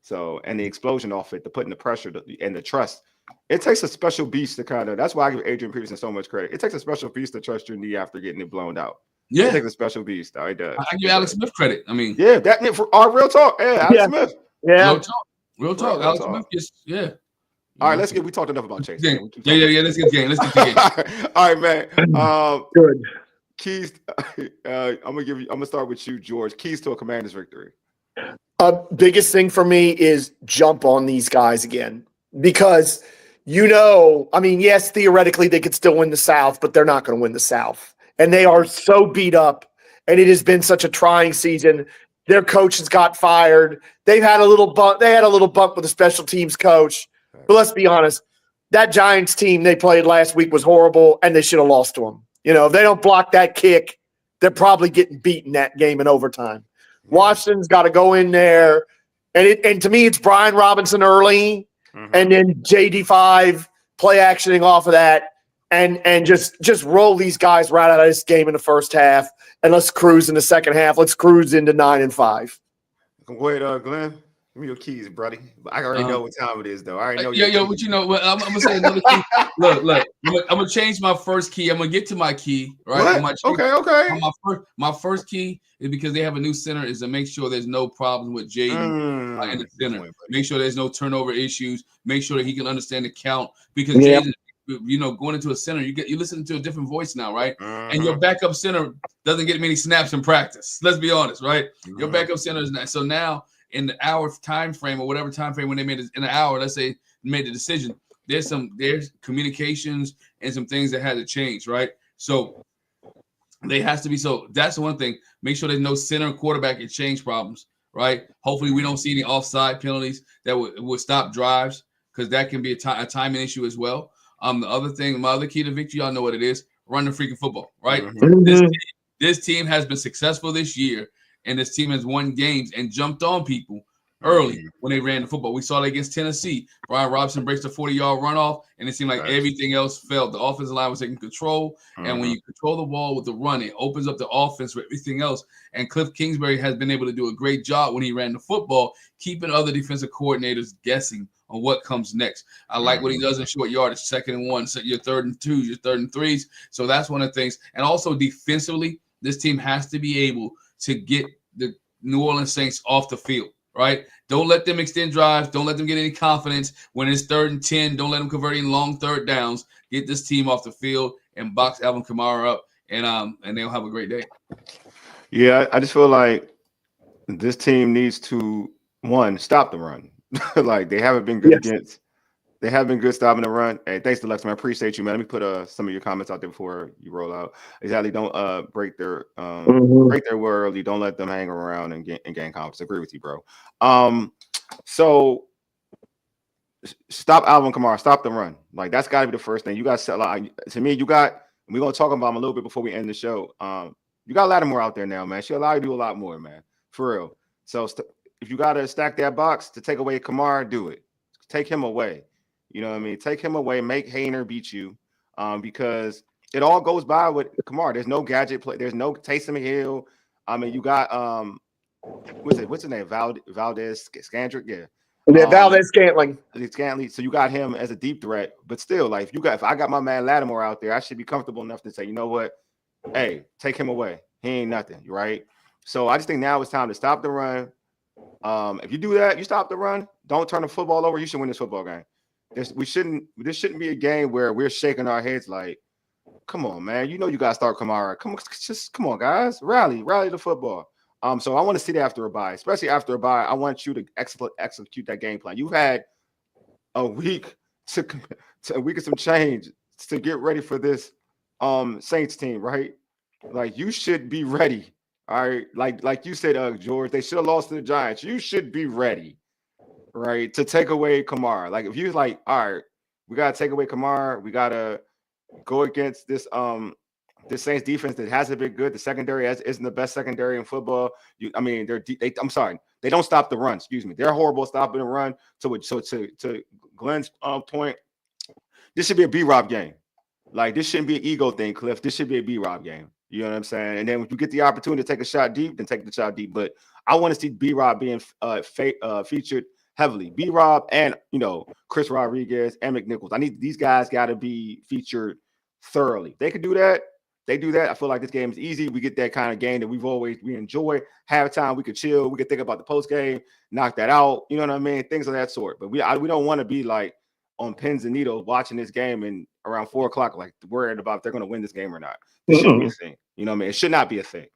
So, and the explosion off it, the putting the pressure and the trust, it takes a special beast to kind of, that's why I give Adrian Peterson so much credit. It takes a special beast to trust your knee after getting it blown out. Yeah. It takes a special beast. Though. It does. I give Alex Smith credit. I mean, that for our real talk. Yeah, Alex Smith. Yeah. Real talk. Alex Smith. All right, we talked enough about Chase. Yeah. Let's get the game. All right, man. Good. Keys. I'm gonna start with you, George. Keys to a Commanders victory. Biggest thing for me is jump on these guys again because I mean, yes, theoretically they could still win the South, but they're not going to win the South, and they are so beat up, and it has been such a trying season. Their coach has got fired. They've had a little bump. They had a little bump with the special teams coach. But let's be honest, that Giants team they played last week was horrible, and they should have lost to them. If they don't block that kick, they're probably getting beaten that game in overtime. Washington's got to go in there, and to me, it's Brian Robinson early, and then JD5 play actioning off of that, and just roll these guys right out of this game in the first half, and let's cruise in the second half. Let's cruise into 9-5. Go ahead, Glenn. Give me your keys, buddy. I already know what time it is, though. I already know. But I'm gonna say another key. Look. I'm gonna change my first key. I'm gonna get to my key, right? Okay. My first key is because they have a new center. Is to make sure there's no problems with Jaden in the center. Make sure there's no turnover issues. Make sure that he can understand the count because Jaden, going into a center, you listen to a different voice now, right? And your backup center doesn't get many snaps in practice. Let's be honest, right? Your backup center is not. So now, in the hour time frame or whatever time frame when they made it in an hour, let's say made the decision, there's communications and some things that had to change, right? So they has to be. So that's one thing. Make sure there's no center quarterback exchange problems, right? Hopefully we don't see any offside penalties that would stop drives because that can be a timing issue as well. The other thing, my other key to victory, y'all know what it is: run the freaking football, right? This team has been successful this year. And this team has won games and jumped on people early when they ran the football. We saw it against Tennessee. Brian Robinson breaks the 40-yard runoff, and it seemed like everything else failed. The offensive line was taking control, and when you control the ball with the run, it opens up the offense for everything else. And Cliff Kingsbury has been able to do a great job when he ran the football, keeping other defensive coordinators guessing on what comes next. I like what he does in short yardage, 2nd and 1, your 3rd and 2, your 3rd and 3s. So that's one of the things. And also defensively, this team has to be able to get the New Orleans Saints off the field. Right? Don't let them extend drives. Don't let them get any confidence. When it's 3rd and 10, don't let them convert in long 3rd downs. Get this team off the field and box Alvin Kamara up, and they'll have a great day. Yeah, I just feel like this team needs to, one, stop the run. Like, they haven't been good against. They have been good stopping the run. Hey, thanks to Lex, man. I appreciate you, man. Let me put some of your comments out there before you roll out. Exactly. Don't break their word early. Don't let them hang around and gain confidence. Agree with you, bro. So stop Alvin Kamara. Stop the run. Like, that's got to be the first thing. You got to me. We're gonna talk about him a little bit before we end the show. You got Lattimore out there now, man. She'll allow you to do a lot more, man. For real. So if you got to stack that box to take away Kamara, do it. Take him away. You know what I mean? Take him away. Make Hayner beat you, because it all goes by with Kamara. There's no gadget play. There's no Taysom Hill. I mean, you got what's his name? Valdez Scandrick. Yeah, Valdez Scantling. So you got him as a deep threat, but still, like, if I got my man Lattimore out there, I should be comfortable enough to say, you know what? Hey, take him away. He ain't nothing, right? So I just think now it's time to stop the run. If you do that, you stop the run. Don't turn the football over. You should win this football game. This shouldn't be a game where we're shaking our heads like, come on, man. You know you gotta start Kamara. Come on, guys. Rally the football. So I want to see that after a bye, especially after a bye. I want you to execute that game plan. You've had a week to a week of some change to get ready for this Saints team, right? Like, you should be ready. All right. Like you said, George, they should have lost to the Giants. You should be ready. Right, to take away Kamara. Like, if you're like, all right, we gotta take away Kamara, we gotta go against this Saints defense that hasn't been good. The secondary isn't the best secondary in football. I'm sorry, they don't stop the run. Excuse me, they're horrible stopping the run. So to Glenn's point, this should be a B-Rob game. Like, this shouldn't be an ego thing, Cliff. This should be a B-Rob game. You know what I'm saying? And then when you get the opportunity to take a shot deep, then take the shot deep. But I want to see B-Rob being featured heavily. B-Rob and, Chris Rodriguez and McNichols. I need these guys got to be featured thoroughly. They could do that. They do that. I feel like this game is easy. We get that kind of game that we enjoy. Halftime, we could chill. We could think about the post game, knock that out. You know what I mean? Things of that sort. But we don't want to be like on pins and needles watching this game and around 4:00, like worried about if they're going to win this game or not. This shouldn't be a thing. You know what I mean? It should not be a thing.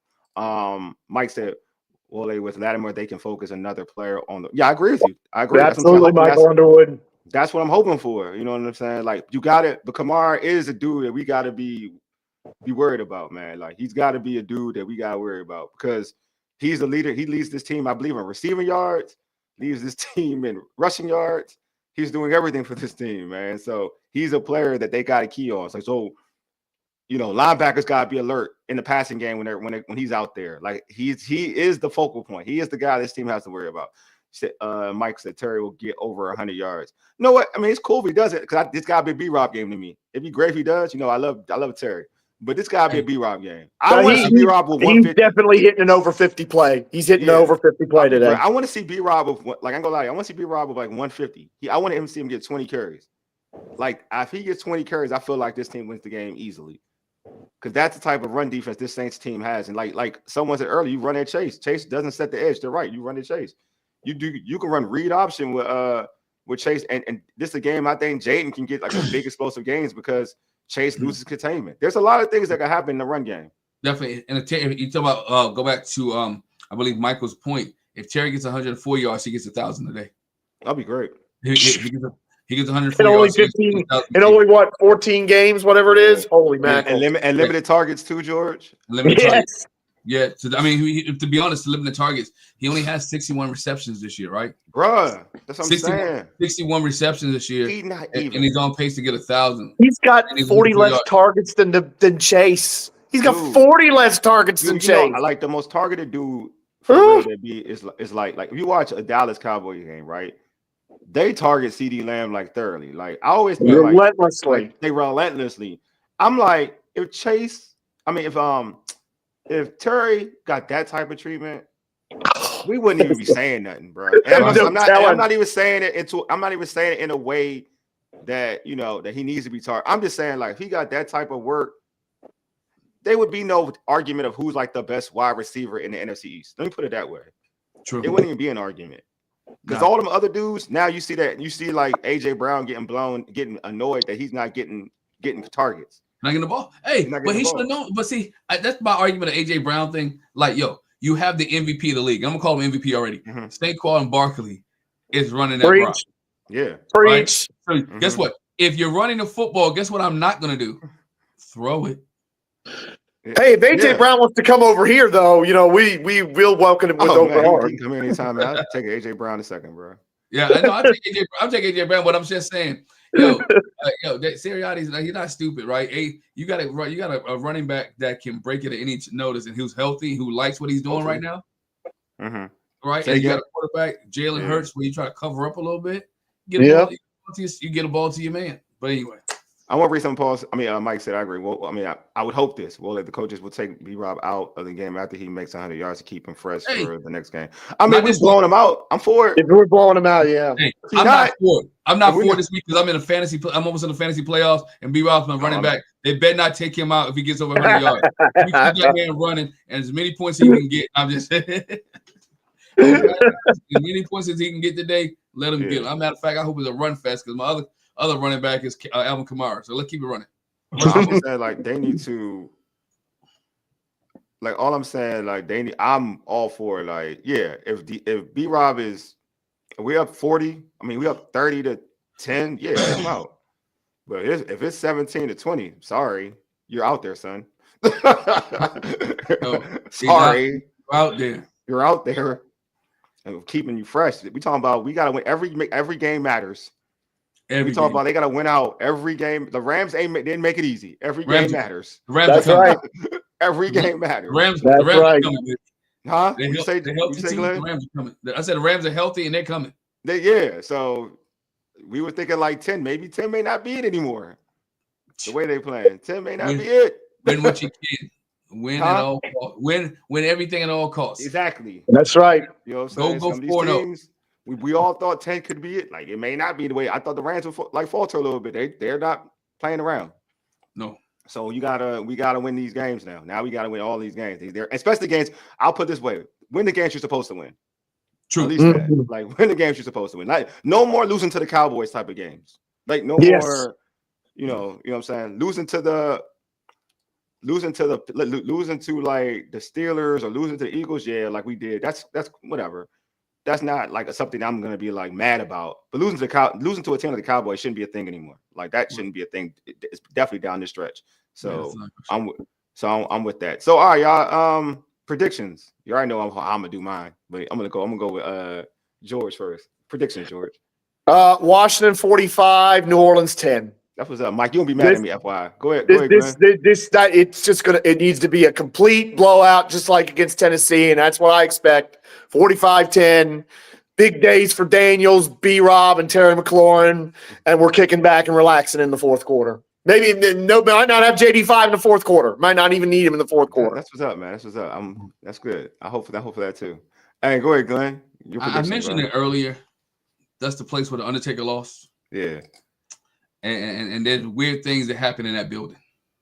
Mike said, well, with Lattimore, they can focus another player on the. Yeah, I agree with you. I agree. Absolutely, Michael Underwood. That's what I'm hoping for. You know what I'm saying? Like, you got it. But Kamara is a dude that we got to be worried about, man. Like, he's got to be a dude that we got to worry about because he's the leader. He leads this team, I believe, in receiving yards, leads this team in rushing yards. He's doing everything for this team, man. So he's a player that they got to key on. So linebackers got to be alert in the passing game when he's out there. Like, he is the focal point. He is the guy this team has to worry about. Mike said Terry will get over 100 yards. You know what? I mean, it's cool if he does it because this got to be a B-Rob game to me. It'd be great if he does. I love Terry. But this got to be a B-Rob game. I want to see B-Rob with 150. He's definitely hitting an over 50 play. He's hitting an over 50 play today. I want to see B-Rob with, like, I'm going to lie, I want to see B-Rob with like 150. I want him to see him get 20 carries. Like, if he gets 20 carries, I feel like this team wins the game easily. Because that's the type of run defense this Saints team has. And like someone said earlier, you run that chase. Chase doesn't set the edge. They're right. You run the chase. You can run read option with Chase. And this is a game I think Jaden can get like a big explosive gains because Chase loses containment. There's a lot of things that can happen in the run game. Definitely. And if you talk about go back to I believe Michael's point. If Terry gets 104 yards, he gets 1,000 a day. That'd be great. He gets 104 yards. 15, and only 14 games, whatever it is. Holy man! And limited targets too, George. Limited targets. Yeah. So, I mean, to be honest, limited targets. He only has 61 receptions this year, right? Bruh, that's what I'm saying. 61 receptions this year, and he's on pace to get 1,000. He's got 40 less targets than Chase. He's got 40 less targets than Chase. I like the most targeted dude for real, that be it's like if you watch a Dallas Cowboy game, right? They target CD Lamb like thoroughly. Like I always feel relentlessly. like they relentlessly. I'm like, if if Terry got that type of treatment, we wouldn't even be saying nothing, bro. And I'm not even saying it in a way that that he needs to be targeted. I'm just saying, like, if he got that type of work, there would be no argument of who's like the best wide receiver in the NFC East. Let me put it that way. True. It wouldn't even be an argument. Because all them other dudes, now you see like AJ Brown getting annoyed that he's not getting targets. Not getting the ball. Hey, but he should have known. But see, that's my argument of AJ Brown thing. Like, yo, you have the MVP of the league. I'm gonna call him MVP already. Saquon and Barkley is running that rock. Yeah. Preach. Right? So guess what? If you're running the football, guess what I'm not gonna do? Throw it. Hey, if AJ Brown wants to come over here, though, we will welcome him with open arms. He can come in anytime. I'll take AJ Brown a second, bro. Yeah, I know. I'll take AJ Brown, but I'm just saying, Sirianni's he's not stupid, right? Hey, you got a running back that can break it at any notice, and who's healthy, who likes what he's doing right now, right? And you got a quarterback, Jalen Hurts, where you try to cover up a little bit. You get a ball to your man. But anyway. I want to read some pause. Mike said I agree. Well, I would hope this. Well, that the coaches will take B-Rob out of the game after he makes 100 yards to keep him fresh for the next game. We're blowing him out. I'm for it. If we're blowing him out, yeah. Hey, I'm not for this week because I'm in a fantasy. I'm almost in the fantasy playoffs, and B-Rob's my running back. They better not take him out if he gets over 100 yards. We keep that man running, and as many points he can get. I'm just as many points as he can get today. Let him get them. Matter of fact, I hope it's a run fest because my other running back is Alvin Kamara. So let's keep it running. I'm saying, like, they need to, like, all I'm saying, like, I'm all for it. Like, yeah, if B-Rob we up 40, we up 30-10, yeah, let him out. But if it's 17-20, sorry, you're out there, son. Sorry. You're out there. And keeping you fresh. We talking about we gotta win every game matters. We talk about they gotta win out every game. The Rams didn't make it easy. Every game matters. The Rams That's right. Every game matters. The Rams are coming. Huh? The Rams are coming. I said the Rams are healthy and they're coming. So we were thinking like 10. Maybe 10 may not be it anymore. The way they playing, 10 may not be it. Win what you can. Win at all costs. Win everything at all costs. Exactly. That's right. You know what I'm saying? Go 4-0. We all thought 10 could be it. Like, it may not be the way. I thought the Rams would like falter a little bit. They're not playing around. No. So we gotta win these games now. Now we gotta win all these games. Especially games. I'll put it this way: win the games you're supposed to win. True. At least that. Like, win the games you're supposed to win. Like, no more losing to the Cowboys type of games. Like, no more. You know what I'm saying? Losing to like the Steelers or losing to the Eagles. Yeah, like we did. That's whatever. That's not like something I'm gonna be like mad about. But losing to a team like the Cowboys shouldn't be a thing anymore. Like, that shouldn't be a thing. It's definitely down the stretch. So I'm with that. So all right, y'all. Predictions. You already know how I'm gonna do mine, but I'm gonna go with George first. Predictions, George. Washington 45, New Orleans 10. That was Mike. You won't be mad at me, FYI. Go ahead. It needs to be a complete blowout, just like against Tennessee, and that's what I expect. 45-10. Big days for Daniels, B-Rob, and Terry McLaurin, and we're kicking back and relaxing in the fourth quarter. Might not have JD5 in the fourth quarter. Might not even need him in the fourth quarter. That's what's up, man. That's what's up. That's good. I hope for that too. Hey, go ahead, Glenn. I mentioned it earlier. That's the place where the Undertaker lost. Yeah. And there's weird things that happen in that building.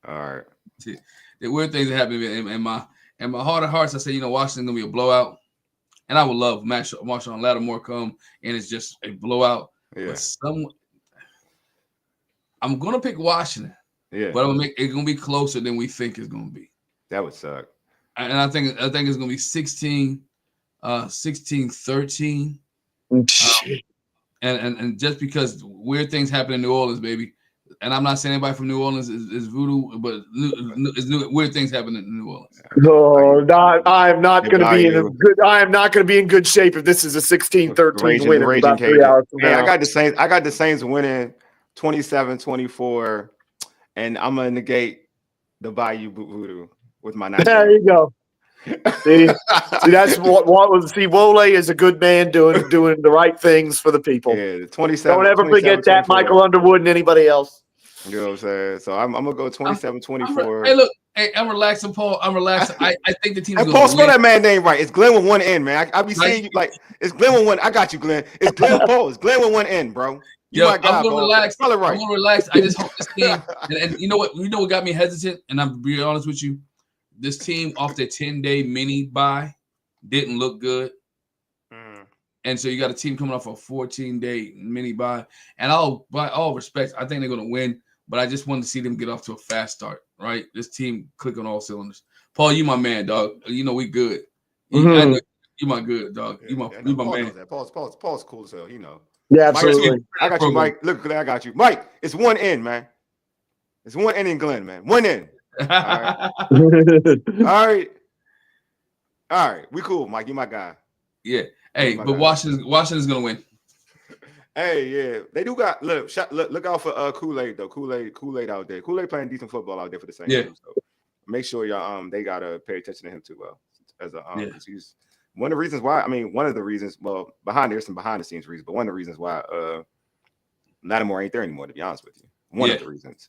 All right. See, the weird things that happen in my heart of hearts. I say, Washington's gonna be a blowout, and I would love Marshall and Lattimore come, and it's just a blowout. Yeah. But I'm gonna pick Washington. Yeah. But it's gonna be closer than we think it's gonna be. That would suck. And I think it's gonna be 16-13. And just because weird things happen in New Orleans, baby, and I'm not saying anybody from New Orleans is voodoo, but weird things happen in New Orleans. No, I am not going to be in good shape if this is a 16-13 win in about 3 hours from now. I got the Saints winning 27-24, and I'm gonna negate the Bayou voodoo with my 9. There you go. See, that's what was. See, Wole is a good man doing the right things for the people. Yeah, 27. Don't ever 27, forget that, 24. Michael Underwood and anybody else. You know what I'm saying? So I'm gonna go 27, 24. Hey, look, hey, I'm relaxing, Paul. I'm relaxing. I think the team's Hey, going Paul, to spell win. that man name right. It's Glenn with one N, man. I be seeing you like it's Glenn with one. I got you, Glenn. It's Glenn Paul. It's Glenn with one N, bro. You my guy, I'm gonna Paul. relax. Spell it right. I'm gonna relax. I just hope this team. And you know what? You know what got me hesitant? And I'm be honest with you. This team off their 10-day mini bye didn't look good. And so you got a team coming off a 14-day mini bye. And by all respects, I think they're gonna win. But I just wanted to see them get off to a fast start. Right? This team click on all cylinders. Paul, you my man, dog. You know we good. I know you my good dog. You my man. Paul's cool as hell. You know. Yeah, absolutely. I got you, Mike. Look, Glenn, I got you, Mike. It's one N, man. It's one N in Glenn, man. One N. All right. All right. We cool, Mike. You my guy. Yeah. Hey, but Washington's gonna win. Hey, yeah, they do got look out for Kool-Aid though. Kool-Aid out there. Kool-Aid playing decent football out there for the Saints. Yeah. Too, so make sure y'all they gotta pay attention to him too. As a he's one of the reasons why. I mean, one of the reasons. Well, there's some behind the scenes reasons, but one of the reasons why Lattimore ain't there anymore. To be honest with you, one of the reasons.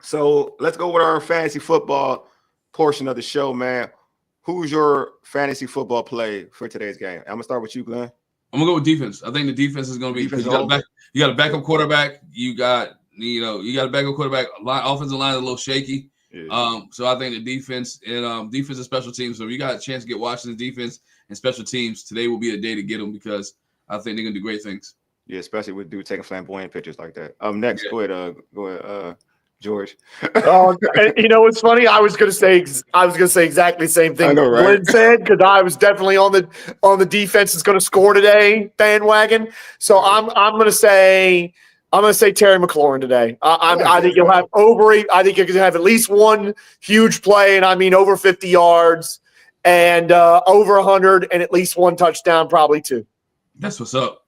So let's go with our fantasy football portion of the show, man. Who's your fantasy football play for today's game? I'm gonna start with you, Glenn. I'm gonna go with defense. I think the defense is gonna be. You got a backup quarterback. You got a backup quarterback. Offensive line is a little shaky. Yeah. So I think the defense and defense and special teams. So if you got a chance to get Washington's defense and special teams, today will be the day to get them because I think they're gonna do great things. Yeah, especially with dude taking flamboyant pictures like that. Next, go ahead, George. You know what's funny? I was gonna say exactly the same thing know, right? Glenn said because I was definitely on the defense that's gonna score today bandwagon. So I'm gonna say Terry McLaurin today. I think you'll have I think you're gonna have at least one huge play, and I mean over 50 yards and over 100 and at least one touchdown, probably two. That's what's up.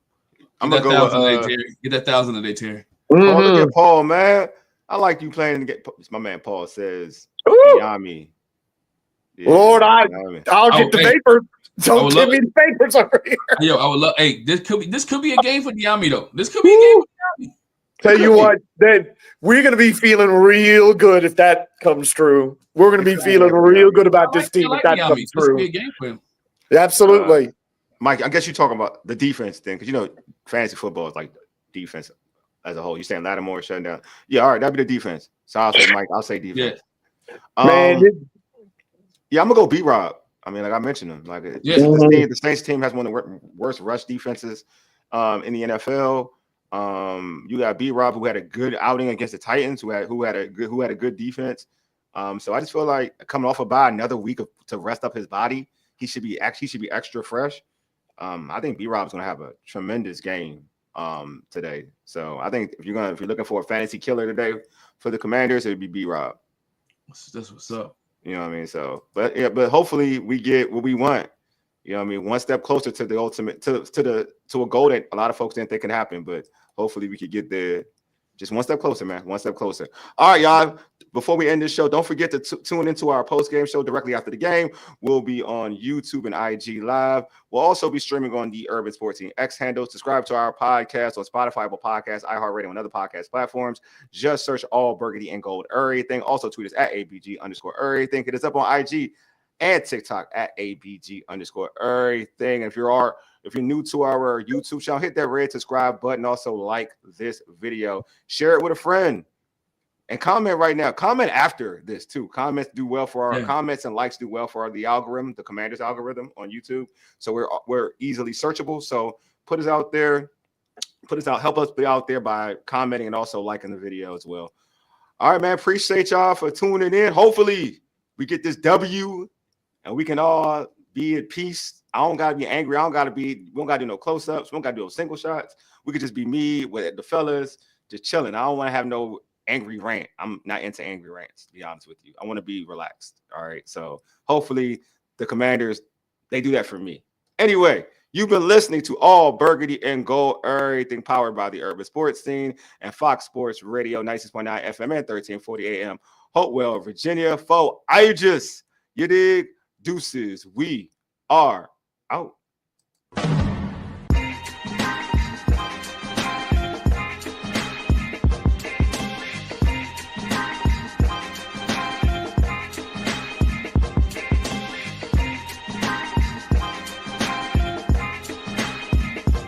I'm gonna go with get that 1,000 a day, Terry. Paul, look at Paul, man. I like you playing to get. My man Paul says, "Yummy." Yeah, Lord, I'll get the papers. Don't give me the papers over here. Yo, I would love. Hey, this could be a game for Diami though. This could be a game for Diami. Tell you what, then we're gonna be feeling real good if that comes true. We're gonna be feeling real good about this team if that comes true. This could be a game for him. Absolutely, Mike. I guess you're talking about the defense thing because fantasy football is like defense as a whole. You're saying Lattimore shutting down. Yeah, all right, that'd be the defense. So I'll say Mike. I'll say defense. Yeah. I'm gonna go B-Rob. I mean, like I mentioned him. Like the Saints team has one of the worst rush defenses in the NFL. You got B-Rob who had a good outing against the Titans, who had a good defense. So I just feel like coming off a bye, another week to rest up his body, he should be extra fresh. I think B-Rob's gonna have a tremendous game today. So I think if you're looking for a fantasy killer today for the Commanders, it'd be B-Rob. That's what's up. You know what I mean? So, but hopefully we get what we want. You know what I mean? One step closer to the ultimate, to a goal that a lot of folks didn't think could happen, but hopefully we could get there. Just one step closer, man. One step closer. All right, y'all. Before we end this show, don't forget to tune into our post-game show directly after the game. We'll be on YouTube and IG Live. We'll also be streaming on the Urban Sports Team X handle. Subscribe to our podcast on Spotify, Apple Podcasts, iHeartRadio, and other podcast platforms. Just search All Burgundy and Gold Everything. Also tweet us at ABG_everything. Hit us up on IG and TikTok at ABG_everything. And if you're new to our YouTube channel, hit that red subscribe button. Also like this video. Share it with a friend. And comment right now. Comment after this too. Comments do well for our comments and likes do well for the algorithm, the Commanders algorithm on YouTube. So we're easily searchable. So put us out there. Help us be out there by commenting and also liking the video as well. All right, man. Appreciate y'all for tuning in. Hopefully we get this W and we can all be at peace. I don't gotta be angry. We don't gotta do no close-ups. We don't gotta do no single shots. We could just be me with the fellas just chilling. I don't want to have no angry rant. I'm not into angry rants, to be honest with you. I want to be relaxed. All right. So hopefully the Commanders, they do that for me. Anyway, you've been listening to All Burgundy and Gold, everything powered by the Urban Sports Scene and Fox Sports Radio 96.9 FM and 1340 AM. Hopewell, Virginia. You dig? Deuces. We are out.